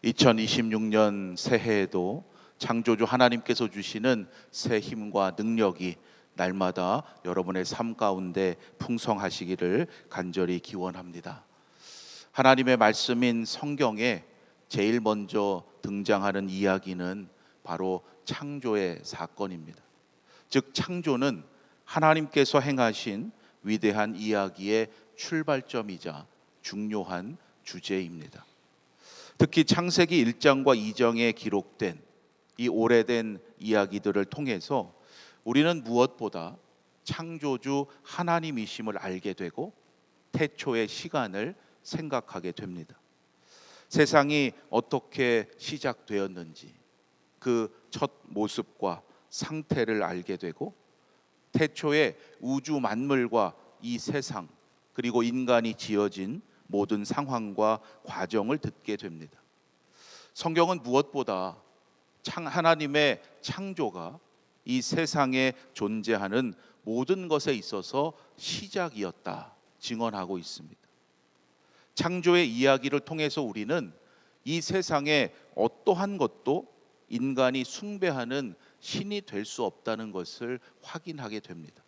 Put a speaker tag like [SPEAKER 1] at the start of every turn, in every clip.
[SPEAKER 1] 2026년 새해에도 창조주 하나님께서 주시는 새 힘과 능력이 날마다 여러분의 삶 가운데 풍성하시기를 간절히 기원합니다. 하나님의 말씀인 성경에 제일 먼저 등장하는 이야기는 바로 창조의 사건입니다. 즉 창조는 하나님께서 행하신 위대한 이야기의 출발점이자 중요한 주제입니다. 특히 창세기 1장과 2장에 기록된 이 오래된 이야기들을 통해서 우리는 무엇보다 창조주 하나님이심을 알게 되고 태초의 시간을 생각하게 됩니다. 세상이 어떻게 시작되었는지 그 첫 모습과 상태를 알게 되고 태초의 우주 만물과 이 세상 그리고 인간이 지어진 모든 상황과 과정을 듣게 됩니다. 성경은 무엇보다 하나님의 창조가 이 세상에 존재하는 모든 것에 있어서 시작이었다 증언하고 있습니다. 창조의 이야기를 통해서 우리는 이 세상에 어떠한 것도 인간이 숭배하는 신이 될 수 없다는 것을 확인하게 됩니다.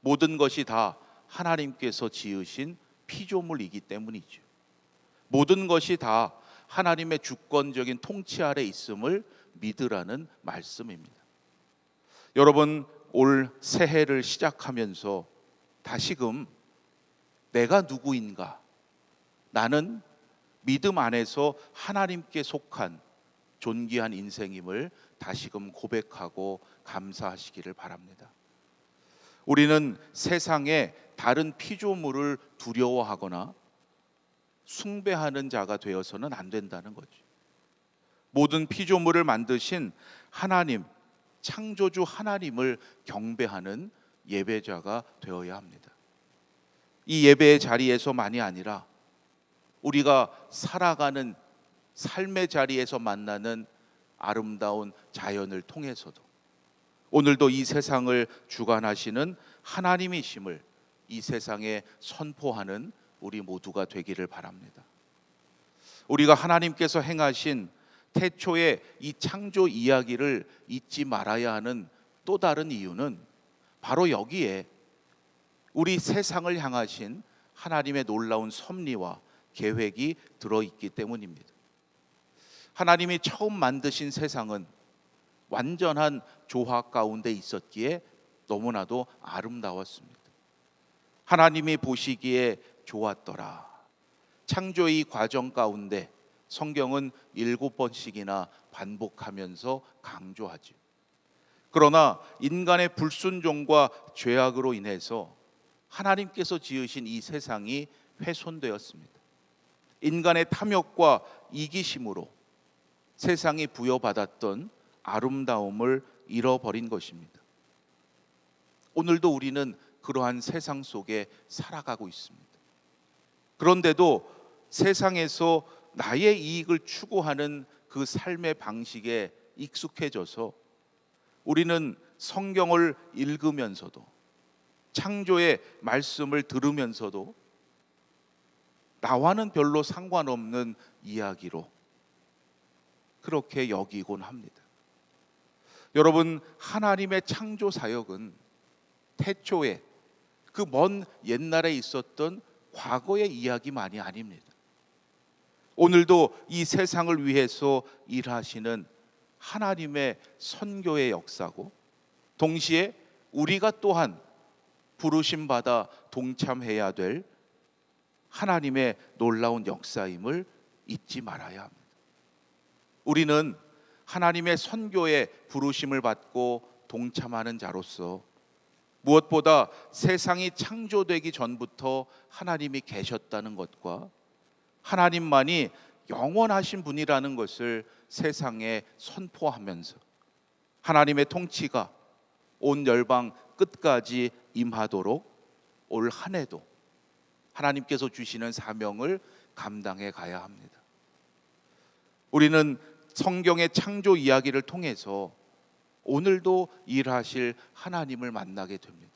[SPEAKER 1] 모든 것이 다 하나님께서 지으신 피조물이기 때문이죠. 모든 것이 다 하나님의 주권적인 통치 아래 있음을 믿으라는 말씀입니다. 여러분, 올 새해를 시작하면서 다시금 내가 누구인가? 나는 믿음 안에서 하나님께 속한 존귀한 인생임을 다시금 고백하고 감사하시기를 바랍니다. 우리는 세상에 다른 피조물을 두려워하거나 숭배하는 자가 되어서는 안 된다는 거죠. 모든 피조물을 만드신 하나님, 창조주 하나님을 경배하는 예배자가 되어야 합니다. 이 예배의 자리에서만이 아니라 우리가 살아가는 삶의 자리에서 만나는 아름다운 자연을 통해서도 오늘도 이 세상을 주관하시는 하나님이심을 이 세상에 선포하는 우리 모두가 되기를 바랍니다. 우리가 하나님께서 행하신 태초의 이 창조 이야기를 잊지 말아야 하는 또 다른 이유는 바로 여기에 우리 세상을 향하신 하나님의 놀라운 섭리와 계획이 들어있기 때문입니다. 하나님이 처음 만드신 세상은 완전한 조화 가운데 있었기에 너무나도 아름다웠습니다. 하나님이 보시기에 좋았더라. 창조의 과정 가운데 성경은 7번씩이나 반복하면서 강조하죠. 그러나 인간의 불순종과 죄악으로 인해서 하나님께서 지으신 이 세상이 훼손되었습니다. 인간의 탐욕과 이기심으로 세상이 부여받았던 아름다움을 잃어버린 것입니다. 오늘도 우리는 그러한 세상 속에 살아가고 있습니다. 그런데도 세상에서 나의 이익을 추구하는 그 삶의 방식에 익숙해져서 우리는 성경을 읽으면서도 창조의 말씀을 들으면서도 나와는 별로 상관없는 이야기로 그렇게 여기곤 합니다. 여러분, 하나님의 창조 사역은 태초에 그 먼 옛날에 있었던 과거의 이야기만이 아닙니다. 오늘도 이 세상을 위해서 일하시는 하나님의 선교의 역사고 동시에 우리가 또한 부르심 받아 동참해야 될 하나님의 놀라운 역사임을 잊지 말아야 합니다. 우리는 하나님의 선교에 부르심을 받고 동참하는 자로서 무엇보다 세상이 창조되기 전부터 하나님이 계셨다는 것과 하나님만이 영원하신 분이라는 것을 세상에 선포하면서 하나님의 통치가 온 열방 끝까지 임하도록 올 한 해도 하나님께서 주시는 사명을 감당해 가야 합니다. 우리는 성경의 창조 이야기를 통해서 오늘도 일하실 하나님을 만나게 됩니다.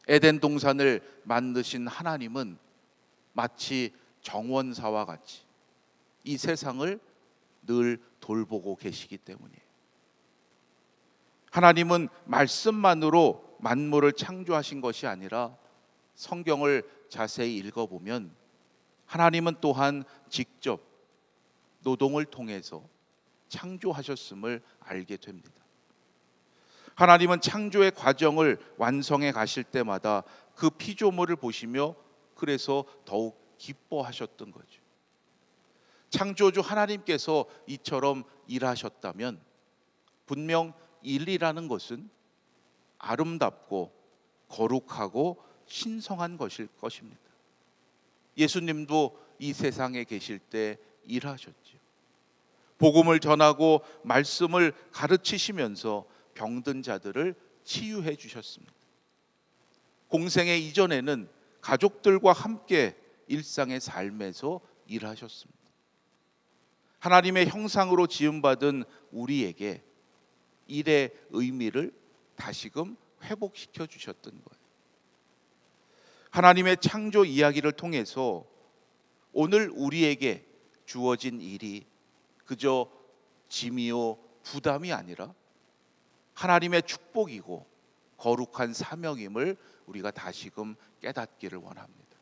[SPEAKER 1] 에덴 동산을 만드신 하나님은 마치 정원사와 같이 이 세상을 늘 돌보고 계시기 때문이에요. 하나님은 말씀만으로 만물을 창조하신 것이 아니라 성경을 자세히 읽어보면 하나님은 또한 직접 노동을 통해서 창조하셨음을 알게 됩니다. 하나님은 창조의 과정을 완성해 가실 때마다 그 피조물을 보시며 그래서 더욱 기뻐하셨던 거죠. 창조주 하나님께서 이처럼 일하셨다면 분명 일이라는 것은 아름답고 거룩하고 신성한 것일 것입니다. 예수님도 이 세상에 계실 때 일하셨죠. 복음을 전하고 말씀을 가르치시면서 병든 자들을 치유해 주셨습니다. 공생의 이전에는 가족들과 함께 일상의 삶에서 일하셨습니다. 하나님의 형상으로 지음받은 우리에게 일의 의미를 다시금 회복시켜 주셨던 거예요. 하나님의 창조 이야기를 통해서 오늘 우리에게 주어진 일이 그저 짐이요 부담이 아니라 하나님의 축복이고 거룩한 사명임을 우리가 다시금 깨닫기를 원합니다.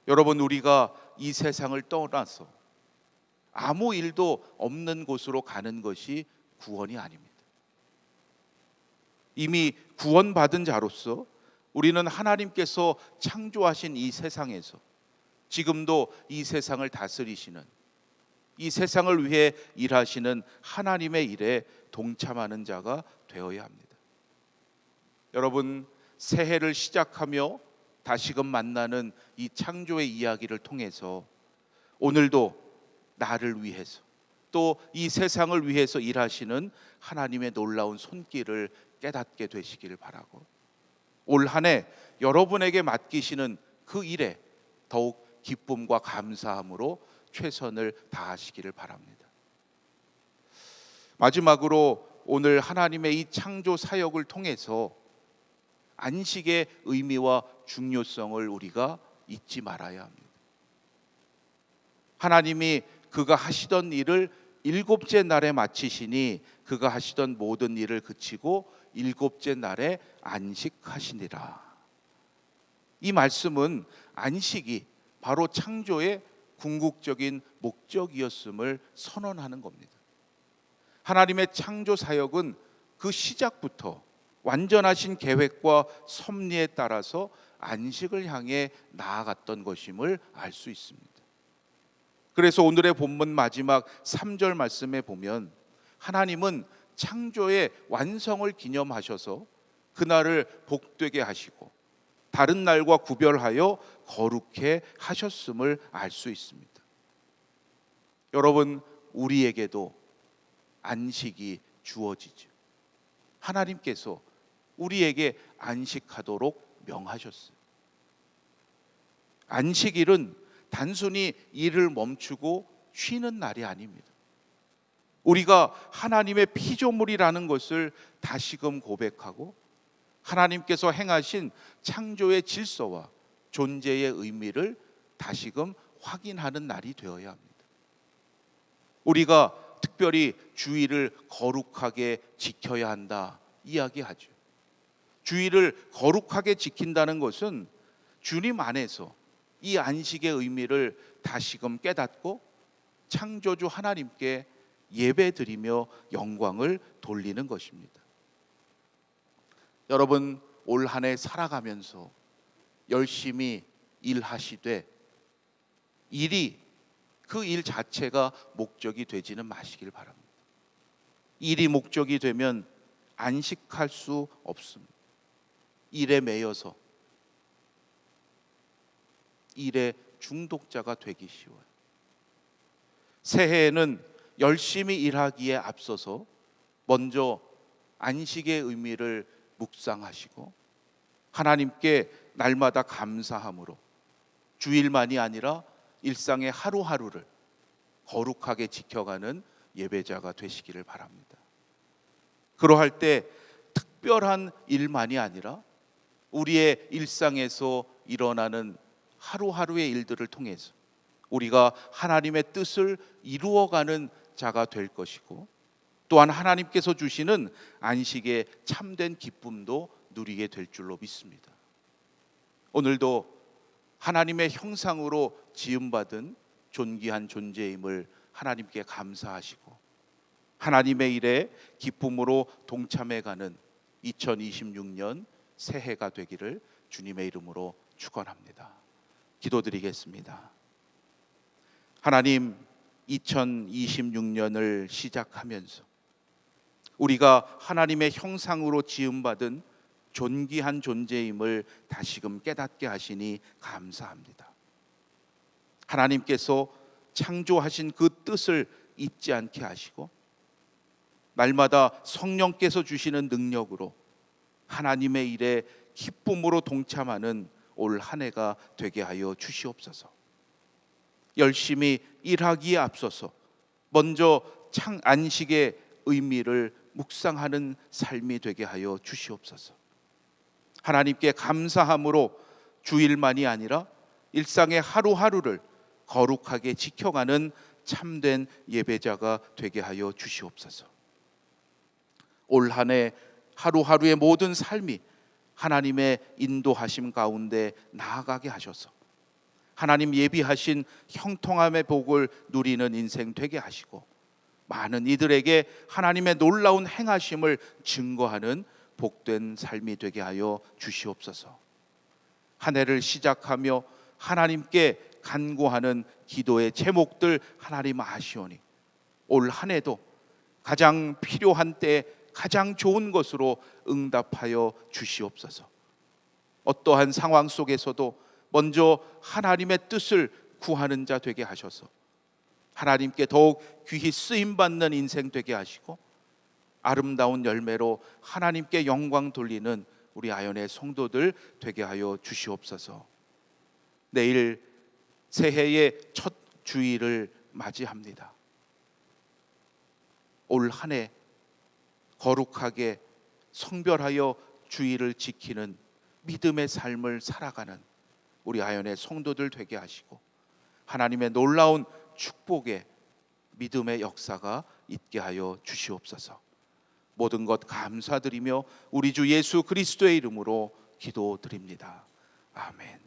[SPEAKER 1] 여러분, 우리가 이 세상을 떠나서 아무 일도 없는 곳으로 가는 것이 구원이 아닙니다. 이미 구원받은 자로서 우리는 하나님께서 창조하신 이 세상에서 지금도 이 세상을 다스리시는, 이 세상을 위해 일하시는 하나님의 일에 동참하는 자가 되어야 합니다. 여러분, 새해를 시작하며 다시금 만나는 이 창조의 이야기를 통해서 오늘도 나를 위해서 또 이 세상을 위해서 일하시는 하나님의 놀라운 손길을 깨닫게 되시기를 바라고, 올 한 해 여러분에게 맡기시는 그 일에 더욱 기쁨과 감사함으로 최선을 다하시기를 바랍니다. 마지막으로 오늘 하나님의 이 창조 사역을 통해서 안식의 의미와 중요성을 우리가 잊지 말아야 합니다. 하나님이 그가 하시던 일을 일곱째 날에 마치시니 그가 하시던 모든 일을 그치고 일곱째 날에 안식하시니라. 이 말씀은 안식이 바로 창조의 궁극적인 목적이었음을 선언하는 겁니다. 하나님의 창조 사역은 그 시작부터 완전하신 계획과 섭리에 따라서 안식을 향해 나아갔던 것임을 알 수 있습니다. 그래서 오늘의 본문 마지막 3절 말씀에 보면 하나님은 창조의 완성을 기념하셔서 그날을 복되게 하시고 다른 날과 구별하여 거룩해 하셨음을 알 수 있습니다. 여러분, 우리에게도 안식이 주어지죠. 하나님께서 우리에게 안식하도록 명하셨어요. 안식일은 단순히 일을 멈추고 쉬는 날이 아닙니다. 우리가 하나님의 피조물이라는 것을 다시금 고백하고 하나님께서 행하신 창조의 질서와 존재의 의미를 다시금 확인하는 날이 되어야 합니다. 우리가 특별히 주일을 거룩하게 지켜야 한다 이야기하죠. 주일을 거룩하게 지킨다는 것은 주님 안에서 이 안식의 의미를 다시금 깨닫고 창조주 하나님께 예배드리며 영광을 돌리는 것입니다. 여러분, 올 한 해 살아가면서 열심히 일하시되 일이 그 일 자체가 목적이 되지는 마시길 바랍니다. 일이 목적이 되면 안식할 수 없습니다. 일에 매여서 일의 중독자가 되기 쉬워요. 새해에는 열심히 일하기에 앞서서 먼저 안식의 의미를 묵상하시고 하나님께 날마다 감사함으로 주일만이 아니라 일상의 하루하루를 거룩하게 지켜가는 예배자가 되시기를 바랍니다. 그러할 때 특별한 일만이 아니라 우리의 일상에서 일어나는 하루하루의 일들을 통해서 우리가 하나님의 뜻을 이루어가는 자가 될 것이고, 또한 하나님께서 주시는 안식의 참된 기쁨도 누리게 될 줄로 믿습니다. 오늘도 하나님의 형상으로 지음받은 존귀한 존재임을 하나님께 감사하시고, 하나님의 일에 기쁨으로 동참해가는 2026년 새해가 되기를 주님의 이름으로 축원합니다. 기도드리겠습니다. 하나님, 2026년을 시작하면서 우리가 하나님의 형상으로 지음받은 존귀한 존재임을 다시금 깨닫게 하시니 감사합니다. 하나님께서 창조하신 그 뜻을 잊지 않게 하시고, 날마다 성령께서 주시는 능력으로 하나님의 일에 기쁨으로 동참하는 올 한 해가 되게 하여 주시옵소서. 열심히 일하기에 앞서서 먼저 안식의 의미를 묵상하는 삶이 되게 하여 주시옵소서. 하나님께 감사함으로 주일만이 아니라 일상의 하루하루를 거룩하게 지켜가는 참된 예배자가 되게 하여 주시옵소서. 올 한 해 하루하루의 모든 삶이 하나님의 인도하심 가운데 나아가게 하셔서 하나님 예비하신 형통함의 복을 누리는 인생 되게 하시고, 많은 이들에게 하나님의 놀라운 행하심을 증거하는 복된 삶이 되게 하여 주시옵소서. 한 해를 시작하며 하나님께 간구하는 기도의 제목들 하나님 아시오니, 올 한 해도 가장 필요한 때에 가장 좋은 것으로 응답하여 주시옵소서. 어떠한 상황 속에서도 먼저 하나님의 뜻을 구하는 자 되게 하셔서 하나님께 더욱 귀히 쓰임받는 인생 되게 하시고, 아름다운 열매로 하나님께 영광 돌리는 우리 아연의 성도들 되게 하여 주시옵소서. 내일 새해의 첫 주일을 맞이합니다. 올 한 해 거룩하게 성별하여 주일을 지키는 믿음의 삶을 살아가는 우리 아연의 성도들 되게 하시고, 하나님의 놀라운 축복의 믿음의 역사가 있게 하여 주시옵소서. 모든 것 감사드리며 우리 주 예수 그리스도의 이름으로 기도드립니다. 아멘.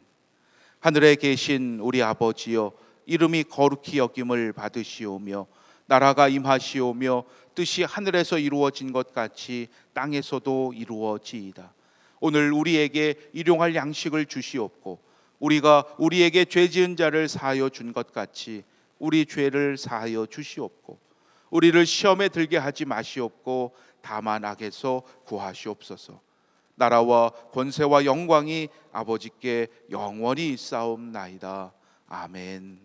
[SPEAKER 1] 하늘에 계신 우리 아버지여, 이름이 거룩히 여김을 받으시오며 나라가 임하시오며 뜻이 하늘에서 이루어진 것 같이 땅에서도 이루어지이다. 오늘 우리에게 일용할 양식을 주시옵고, 우리가 우리에게 죄 지은 자를 사하여 준 것 같이 우리 죄를 사하여 주시옵고, 우리를 시험에 들게 하지 마시옵고 다만 악에서 구하시옵소서. 나라와 권세와 영광이 아버지께 영원히 있사옵나이다. 아멘.